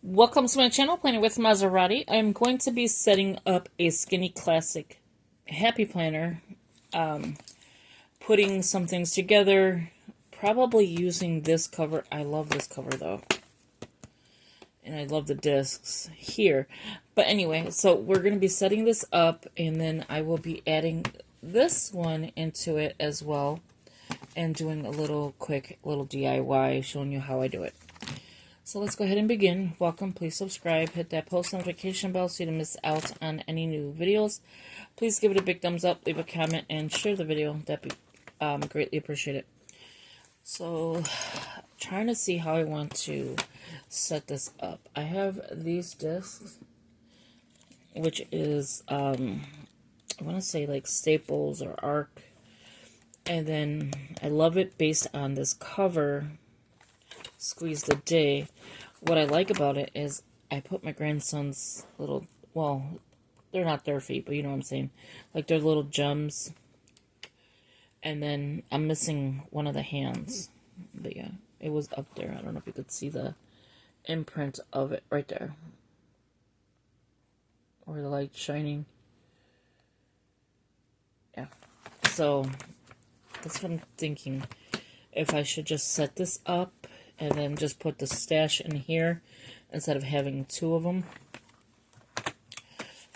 Welcome to my channel, Planner with Maserati. I'm going to be setting up a Skinny Classic Happy Planner, putting some things together, probably using this cover. I love this cover though, and I love the discs here. But anyway, so we're going to be setting this up, and then I will be adding this one into it as well, and doing a little quick little DIY, showing you how I do it. So let's go ahead and begin. Welcome, please subscribe, hit that post notification bell so you don't miss out on any new videos. Please give it a big thumbs up, leave a comment, and share the video. That'd be greatly appreciated. So, trying to see how I want to set this up. I have these discs, which is, I want to say like Staples or Arc. And then I love it based on this cover, Squeeze the Day. What I like about it is I put my grandson's little, well, they're not their feet, but you know what I'm saying, like their little gems. And then I'm missing one of the hands, but yeah, it was up there. I don't know if you could see the imprint of it right there, or the light shining. Yeah, so that's what I'm thinking, if I should just set this up and then just put the stash in here instead of having two of them,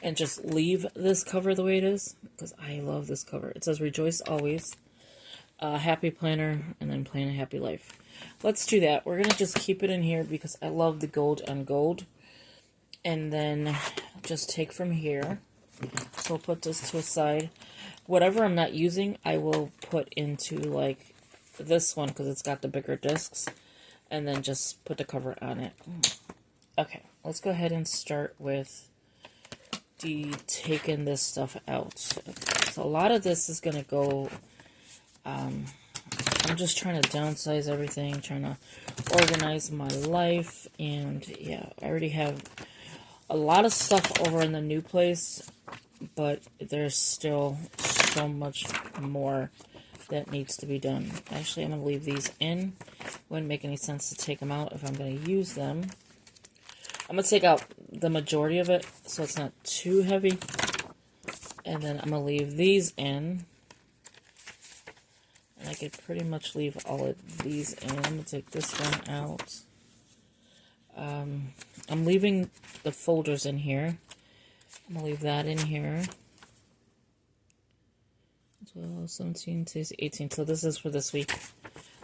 and just leave this cover the way it is, because I love this cover. It says Rejoice Always, Happy Planner, and then Plan a Happy Life. Let's do that. We're going to just keep it in here because I love the gold on gold. And then just take from here. So we'll put this to a side. Whatever I'm not using, I will put into like this one because it's got the bigger discs. And then just put the cover on it. Okay, let's go ahead and start with taking this stuff out. So a lot of this is going to go, I'm just trying to downsize everything, trying to organize my life, and yeah, I already have a lot of stuff over in the new place, but there's still so much more that needs to be done. Actually, I'm going to leave these in. Wouldn't make any sense to take them out if I'm going to use them. I'm going to take out the majority of it so it's not too heavy. And then I'm going to leave these in. And I could pretty much leave all of these in. I'm going to take this one out. I'm leaving the folders in here. I'm going to leave that in here. 12, 17, 18. So this is for this week.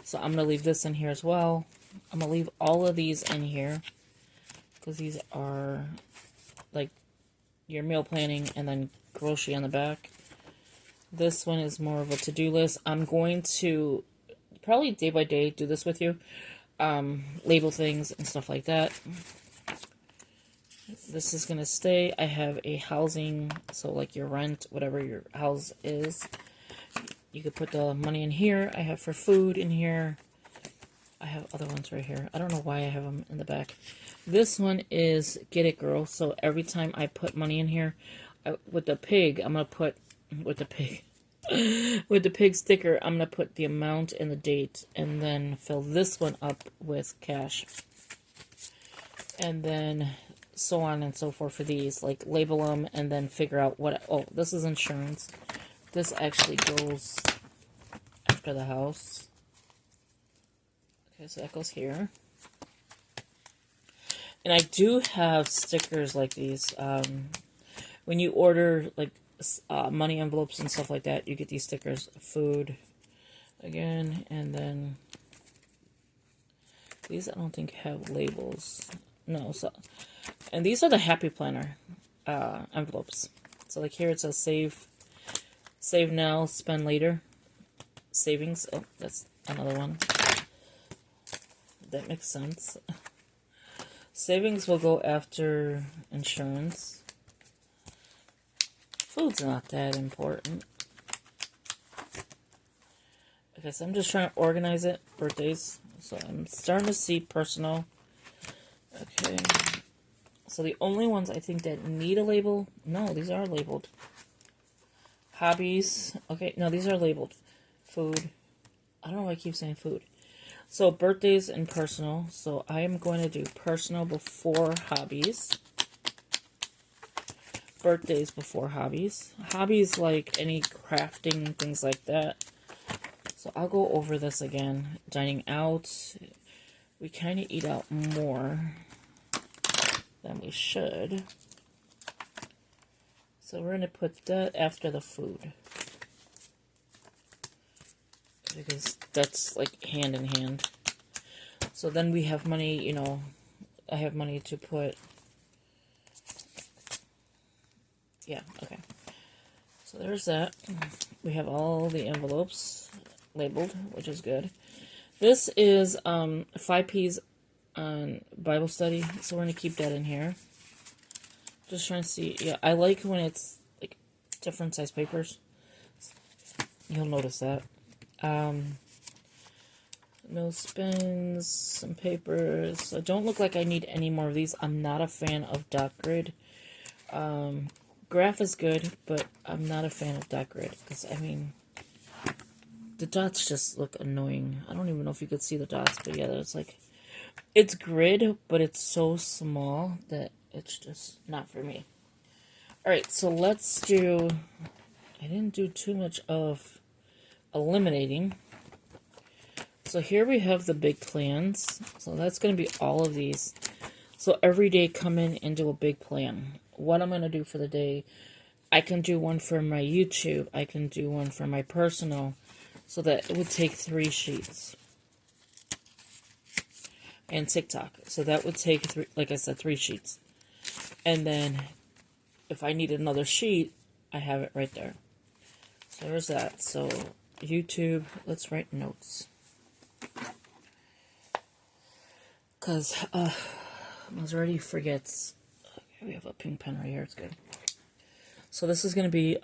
So I'm going to leave this in here as well. I'm going to leave all of these in here, because these are like your meal planning and then grocery on the back. This one is more of a to-do list. I'm going to probably day by day do this with you. Label things and stuff like that. This is going to stay. I have a housing, so like your rent, whatever your house is. You could put the money in here. I have for food in here. I have other ones right here. I don't know why I have them in the back. This one is Get It Girl. So every time I put money in here, with the pig, I'm going to put, with the pig, with the pig sticker, I'm going to put the amount and the date, and then fill this one up with cash. And then so on and so forth for these, like label them and then figure out what, oh, this is insurance. This actually goes after the house. Okay, so that goes here. And I do have stickers like these. When you order like money envelopes and stuff like that, you get these stickers. Food again, and then these I don't think have labels. No, so, and these are the Happy Planner envelopes. So like here it says save now, spend later, savings. Oh, that's another one. That makes sense. Savings will go after insurance. Food's not that important. Okay, so I'm just trying to organize it. Birthdays. So I'm starting to see personal. Okay. So the only ones I think that need a label, no, these are labeled. Hobbies. Okay, no, these are labeled. Food. I don't know why I keep saying food. So birthdays and personal. So I am going to do personal before hobbies. Birthdays before hobbies. Hobbies like any crafting, things like that. So I'll go over this again. Dining out. We kind of eat out more than we should. So we're going to put that after the food. Because that's like hand in hand. So then we have money, you know, I have money to put. Yeah, okay. So there's that. We have all the envelopes labeled, which is good. This is 5 P's on Bible study, so we're going to keep that in here. Just trying to see. Yeah, I like when it's like different size papers. You'll notice that. No spins, some papers. I don't look like I need any more of these. I'm not a fan of dot grid. Graph is good, but I'm not a fan of dot grid. Because, I mean, the dots just look annoying. I don't even know if you could see the dots, but yeah, it's like, it's grid, but it's so small that it's just not for me. Alright, so let's do, I didn't do too much of eliminating. So here we have the big plans. So that's going to be all of these. So every day come in and do a big plan. What I'm going to do for the day. I can do one for my YouTube. I can do one for my personal. So that it would take 3 sheets. And TikTok. So that would take, 3, like I said, 3 sheets. And then if I need another sheet, I have it right there. So there's that. So YouTube, let's write notes. Because Maserati forgets. Okay, we have a pink pen right here. It's good. So this is going to be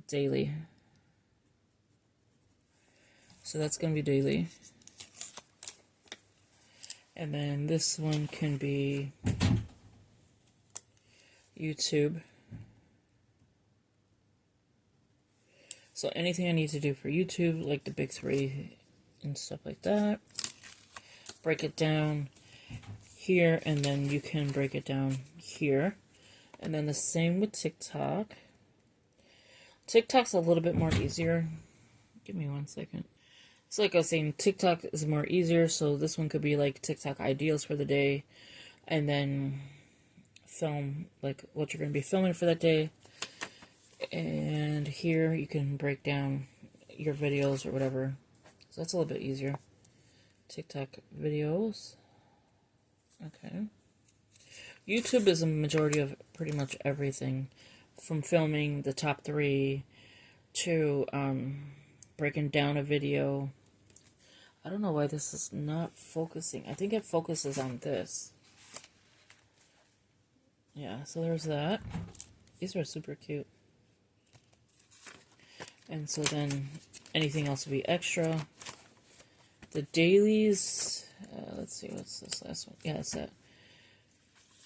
daily. So that's going to be daily. And then this one can be YouTube. So anything I need to do for YouTube, like the big 3 and stuff like that. Break it down here, and then you can break it down here. And then the same with TikTok. TikTok's a little bit more easier. Give me 1 second. So like I was saying, TikTok is more easier, so this one could be like TikTok ideals for the day. And then film, like what you're going to be filming for that day. And here you can break down your videos or whatever. So that's a little bit easier. TikTok videos. Okay. YouTube is a majority of pretty much everything. From filming the top 3 to breaking down a video. I don't know why this is not focusing. I think it focuses on this. Yeah, so there's that. These are super cute. And so then anything else will be extra. The dailies, let's see, what's this last one? Yeah, that's it.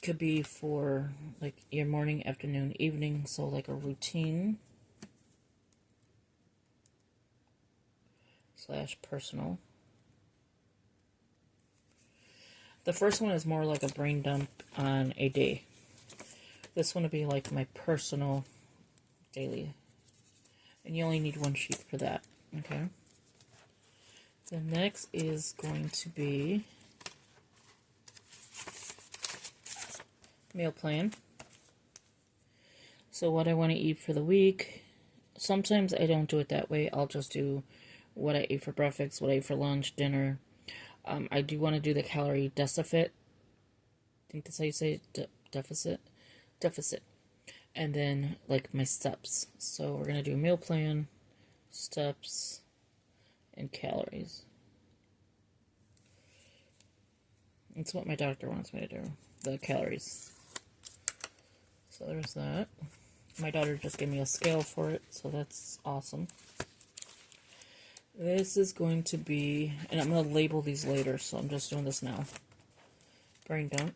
Could be for like your morning, afternoon, evening, so like a routine / personal. The first one is more like a brain dump on a day. This one would be like my personal daily. And you only need 1 sheet for that, okay? The next is going to be meal plan. So what I want to eat for the week. Sometimes I don't do it that way. I'll just do what I ate for breakfast, what I ate for lunch, dinner. I do want to do the calorie deficit. I think that's how you say it, deficit. And then like my steps. So we're going to do meal plan, steps, and calories. That's what my doctor wants me to do, the calories. So there's that. My daughter just gave me a scale for it, so that's awesome. This is going to be, and I'm going to label these later, so I'm just doing this now. Brain dump.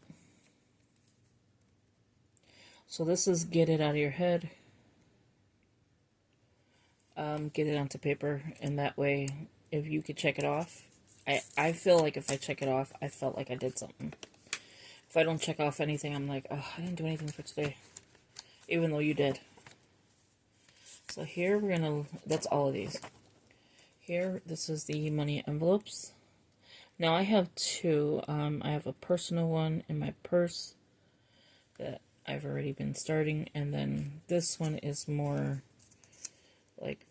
So this is get it out of your head. Get it onto paper, and that way, if you could check it off, I feel like if I check it off, I felt like I did something. If I don't check off anything, I'm like, oh, I didn't do anything for today. Even though you did. So here we're gonna, that's all of these. Here, this is the money envelopes. Now I have two. I have a personal one in my purse that I've already been starting, and then this one is more like,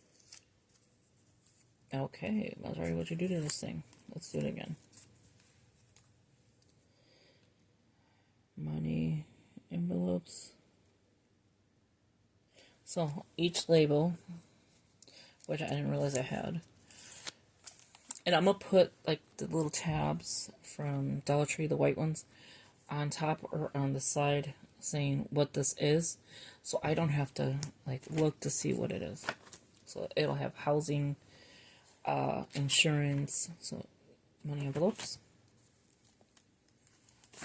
okay, Mallory, what'd you do to this thing? Let's do it again. Money envelopes. So each label, which I didn't realize I had. And I'm going to put like the little tabs from Dollar Tree, the white ones, on top or on the side saying what this is. So I don't have to like look to see what it is. So it'll have housing, insurance, so money envelopes.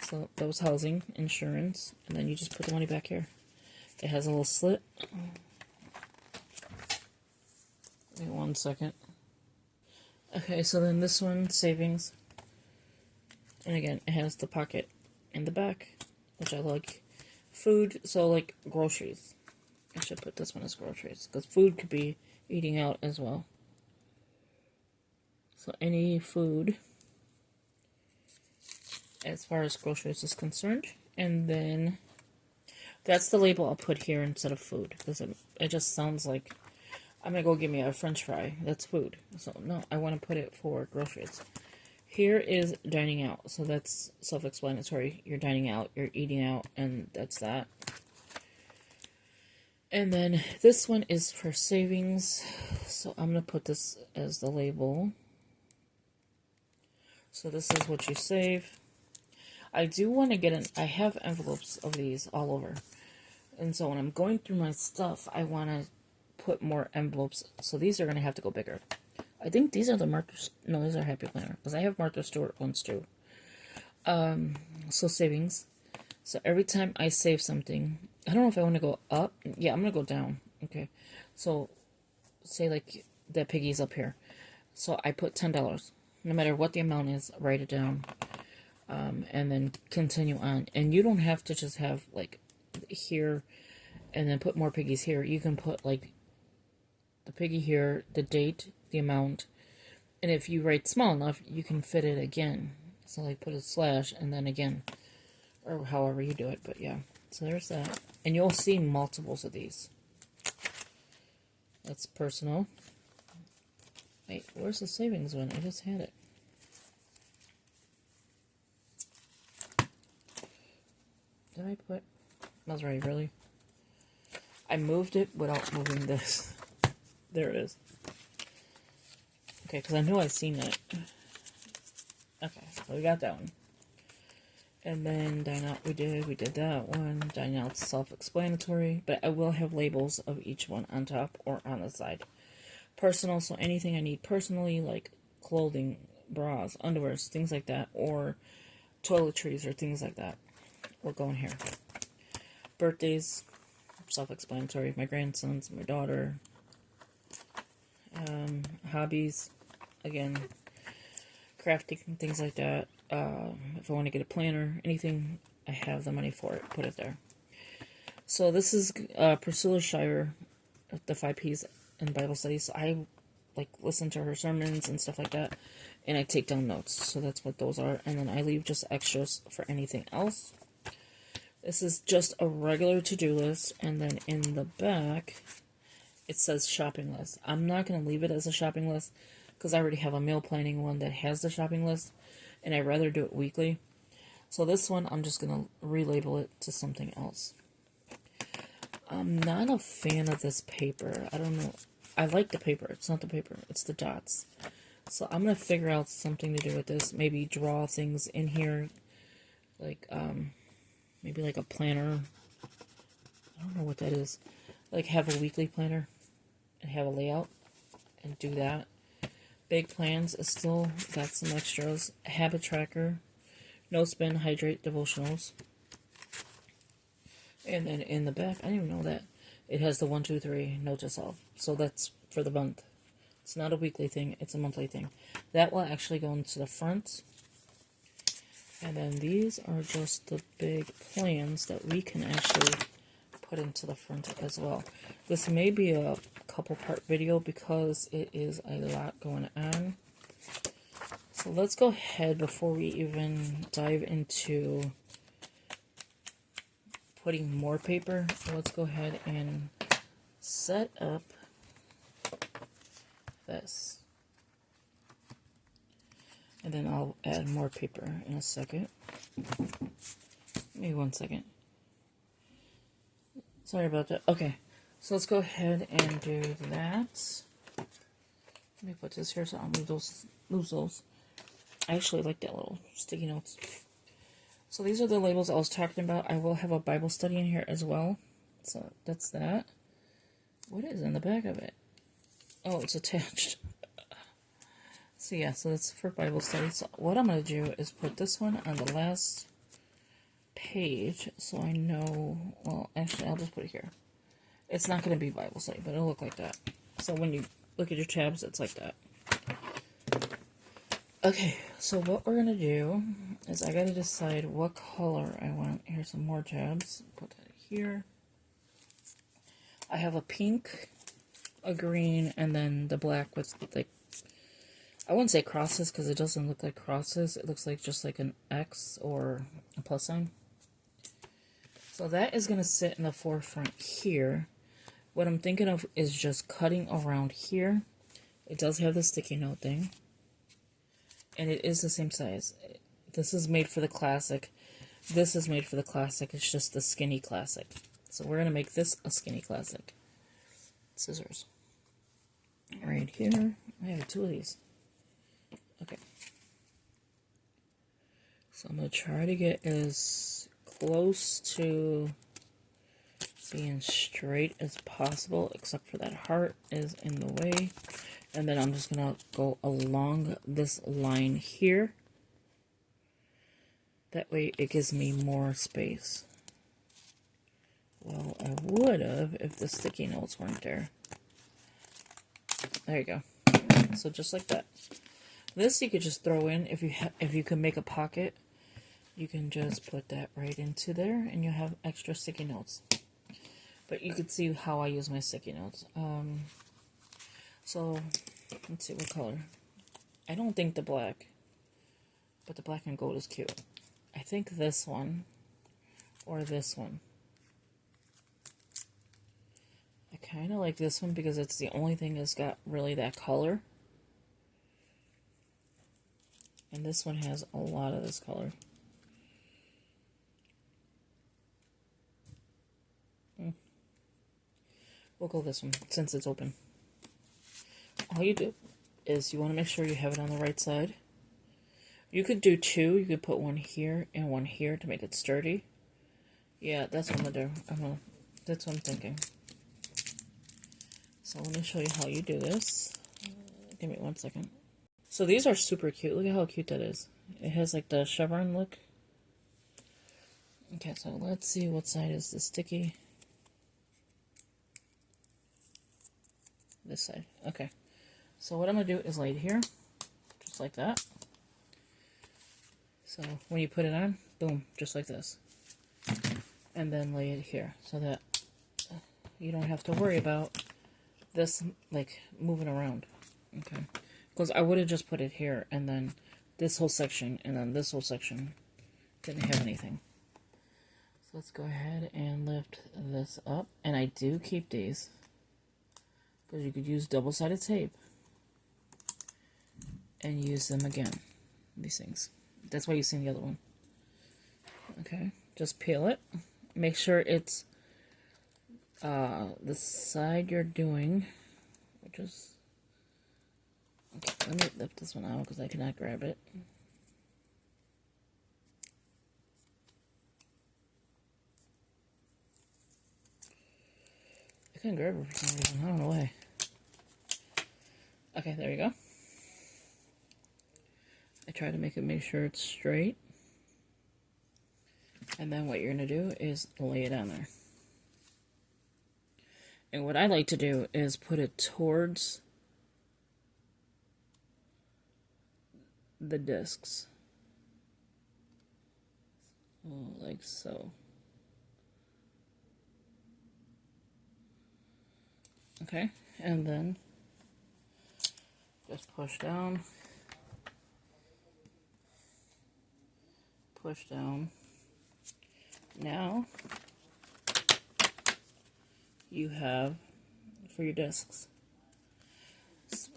So that was housing, insurance, and then you just put the money back here. It has a little slit. Wait 1 second. Okay, so then this one, savings. And again, it has the pocket in the back, which I like. Food, so like groceries. I should put this one as groceries, because food could be eating out as well. So any food, as far as groceries is concerned. And then that's the label I'll put here instead of food, because it just sounds like I'm going to go get me a french fry. That's food. So, no, I want to put it for groceries. Here is dining out. So, that's self-explanatory. You're dining out, you're eating out, and that's that. And then this one is for savings. So, I'm going to put this as the label. So, this is what you save. I do want to get I have envelopes of these all over. And so, when I'm going through my stuff, I want to put more envelopes, so these are going to have to go bigger. I think these are the Martha, no, these are Happy Planner, because I have Martha Stewart ones too. So savings, so every time I save something, I don't know if I want to go up, yeah, I'm going to go down, okay, so say like that piggy's up here, so I put $10, no matter what the amount is, write it down, and then continue on, and you don't have to just have like here, and then put more piggies here. You can put like the piggy here, the date, the amount, and if you write small enough, you can fit it again. So like put a slash and then again, or however you do it, but yeah. So there's that. And you'll see multiples of these. That's personal. Wait, where's the savings one? I just had it. Did I put... That was right, really? I moved it without moving this. There it is. Okay, because I know I've seen it. Okay, so we got that one. And then dine out we did that one. Dine out's self-explanatory, but I will have labels of each one on top or on the side. Personal, so anything I need personally, like clothing, bras, underwears, things like that, or toiletries or things like that, will go in here. Birthdays, self-explanatory. My grandsons, my daughter. Hobbies, again, crafting, things like that. If I want to get a planner, anything, I have the money for it. Put it there. So this is Priscilla Shirer, the 5 Ps in Bible studies. I like listen to her sermons and stuff like that, and I take down notes. So that's what those are. And then I leave just extras for anything else. This is just a regular to-do list, and then in the back, it says shopping list. I'm not going to leave it as a shopping list because I already have a meal planning one that has the shopping list, and I'd rather do it weekly. So this one, I'm just going to relabel it to something else. I'm not a fan of this paper. I don't know. I like the paper. It's not the paper. It's the dots. So I'm going to figure out something to do with this. Maybe draw things in here. Like, maybe like a planner. I don't know what that is. Like have a weekly planner and have a layout and do that. Big plans is still got some extras. Habit tracker, no spin, hydrate, devotionals. And then in the back, I didn't even know that it has the 1, 2, 3 note to self. So that's for the month. It's not a weekly thing, it's a monthly thing. That will actually go into the front. And then these are just the big plans that we can actually put into the front as well. This may be a couple part video because it is a lot going on. So let's go ahead before we even dive into putting more paper. Let's go ahead and set up this. And then I'll add more paper in a second. Maybe 1 second. Sorry about that. Okay, so let's go ahead and do that. Let me put this here so I don't lose those. I actually like that little sticky notes. So these are the labels I was talking about. I will have a Bible study in here as well. So that's that. What is in the back of it? Oh, it's attached. So yeah, so that's for Bible study. So what I'm going to do is put this one on the last page so I know, well, actually I'll just put it here. It's not going to be Bible study, but it'll look like that. So when you look at your tabs, it's like that. Okay, so what we're going to do is I got to decide what color I want. Here's some more tabs. Put that here. I have a pink, a green, and then the black with, like, I wouldn't say crosses because it doesn't look like crosses. It looks like just like an X or a plus sign. So that is going to sit in the forefront here. What I'm thinking of is just cutting around here. It does have the sticky note thing. And it is the same size. This is made for the classic. This is made for the classic. It's just the skinny classic. So we're going to make this a skinny classic. Scissors. Right here. I have 2 of these. Okay. So I'm going to try to get as close to being straight as possible, except for that heart is in the way. And then I'm just going to go along this line here. That way it gives me more space. Well, I would have if the sticky notes weren't there. There you go. So just like that. This you could just throw in if you can make a pocket. You can just put that right into there, and you have extra sticky notes. But you could see how I use my sticky notes. So let's see what color. I don't think the black, but the black and gold is cute. I think this one or this one. I kind of like this one because it's the only thing that's got really that color. And this one has a lot of this color. We'll go this one since it's open. All you do is you want to make sure you have it on the right side. You could do 2. You could put one here and one here to make it sturdy. Yeah, that's what I'm going to do. That's what I'm thinking. So let me show you how you do this. Give me 1 second. So these are super cute. Look at how cute that is. It has like the chevron look. Okay, so let's see what side is the sticky. This side. Okay. So what I'm going to do is lay it here. Just like that. So when you put it on, boom, just like this. And then lay it here so that you don't have to worry about this like moving around. Okay. Because I would have just put it here and then this whole section and then this whole section didn't have anything. So let's go ahead and lift this up. And I do keep these because you could use double-sided tape and use them again. These things. That's why you see the other one. Okay. Just peel it. Make sure it's the side you're doing, which is... Okay, let me lift this one out because I cannot grab it. I couldn't grab it for some reason. I don't know why. Okay, there you go. I try to make sure it's straight. And then what you're going to do is lay it on there. And what I like to do is put it towards the discs. Like so. Okay, and then just push down, push down. Now you have for your discs.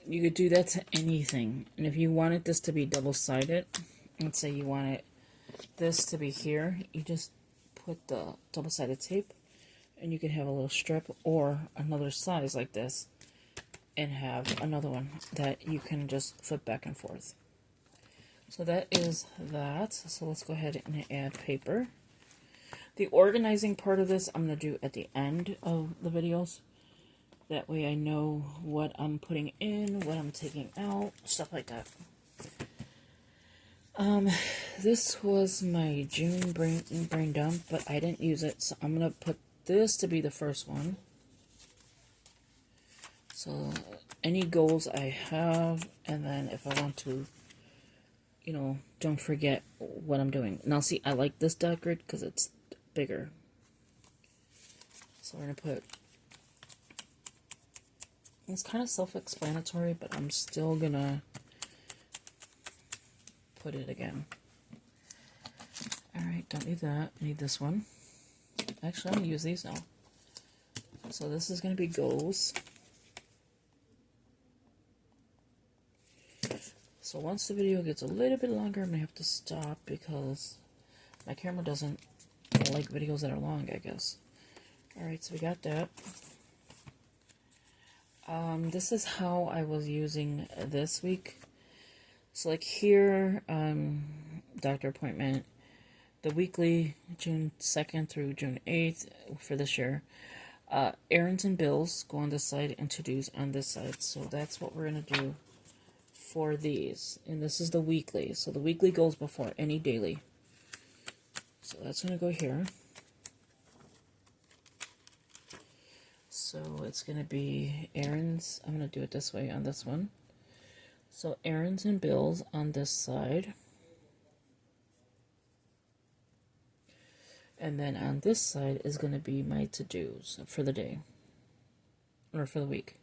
You could do that to anything, and if you wanted this to be double-sided, let's say you wanted this to be here, you just put the double-sided tape, and you could have a little strip or another size like this, and have another one that you can just flip back and forth. So that is that. So let's go ahead and add paper. The organizing part of this I'm going to do at the end of the videos. That way I know what I'm putting in, what I'm taking out, stuff like that. This was my June brain dump, but I didn't use it, so I'm going to put this to be the first one. So any goals I have, and then if I want to, you know, don't forget what I'm doing. Now see, I like this dot grid because it's bigger. So we're going to put, it's kind of self-explanatory, but I'm still going to put it again. Alright, don't need that. I need this one. Actually, I'm going to use these now. So this is going to be goals. So once the video gets a little bit longer, I'm going to have to stop because my camera doesn't like videos that are long, I guess. Alright, so we got that. This is how I was using this week. So like here, doctor appointment, the weekly, June 2nd through June 8th for this year. Errands and bills go on this side and to-dos on this side. So that's what we're going to do for these. And this is the weekly. So the weekly goes before any daily. So that's going to go here. So it's going to be errands. I'm going to do it this way on this one. So errands and bills on this side. And then on this side is going to be my to-dos for the day. Or for the week.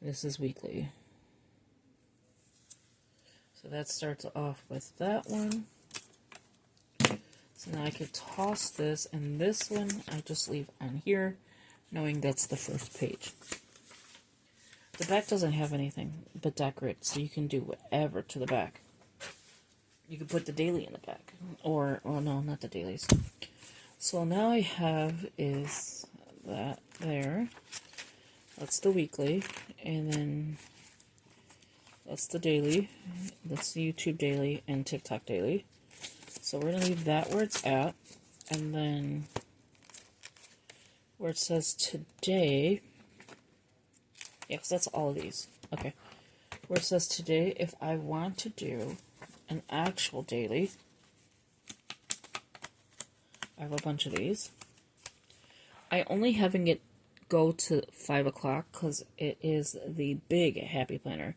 This is weekly. So that starts off with that one. So now I could toss this, and this one I just leave on here, knowing that's the first page. The back doesn't have anything but that grid, so you can do whatever to the back. You can put the daily in the back, or, well, no, not the dailies. So now I have is that there. That's the weekly, and then that's the daily. That's the YouTube daily and TikTok daily. So we're going to leave that where it's at, and then where it says today, yeah, because that's all of these. Okay. Where it says today, if I want to do an actual daily, I have a bunch of these. I only having it go to 5 o'clock because it is the big Happy Planner.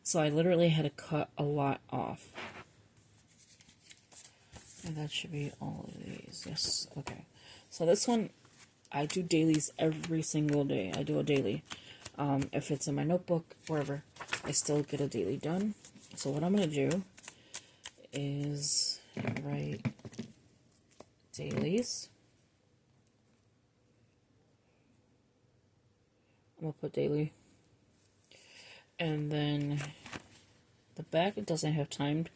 So I literally had to cut a lot off. And that should be all of these. Yes, okay. So this one, I do dailies every single day. I do a daily. If it's in my notebook, wherever, I still get a daily done. So what I'm going to do is write dailies. I'm going to put daily. And then the back, it doesn't have timed.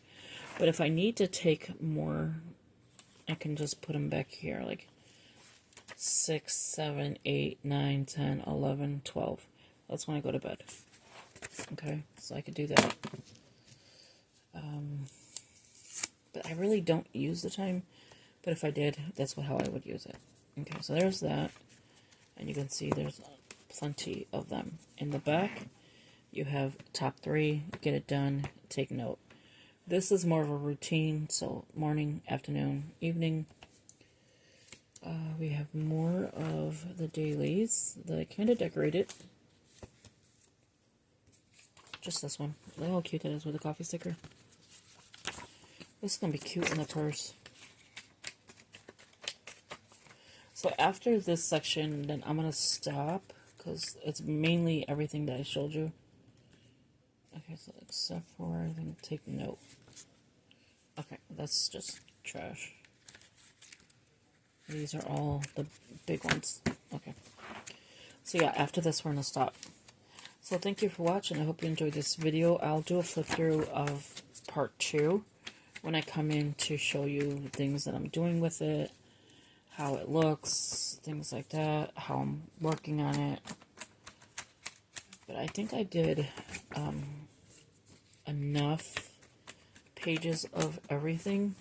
But if I need to take more, I can just put them back here, like 6, 7, 8, 9, 10, 11, 12. That's when I go to bed. Okay, so I could do that. But I really don't use the time. But if I did, that's how I would use it. Okay, so there's that. And you can see there's plenty of them. In the back, you have top 3, get it done, take note. This is more of a routine, so morning, afternoon, evening. We have more of the dailies that I kind of decorated. Just this one. Look how cute that is with a coffee sticker. This is going to be cute in the purse. So after this section, then I'm going to stop, because it's mainly everything that I showed you. Okay, so except for, I think, take note. Okay, that's just trash. These are all the big ones. Okay. So yeah, after this, we're going to stop. So thank you for watching. I hope you enjoyed this video. I'll do a flip through of part 2 when I come in to show you things that I'm doing with it, how it looks, things like that, how I'm working on it. But I think I did enough pages of everything.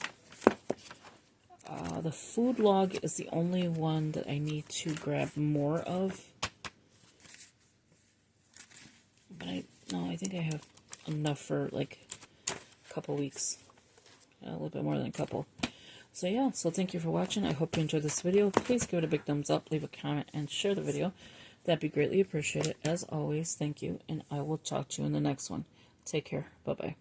The food log is the only one that I need to grab more of. But I think I have enough for like a couple weeks. A little bit more than a couple. So yeah, so thank you for watching. I hope you enjoyed this video. Please give it a big thumbs up, leave a comment, and share the video. That'd be greatly appreciated. As always, thank you, and I will talk to you in the next one. Take care. Bye-bye.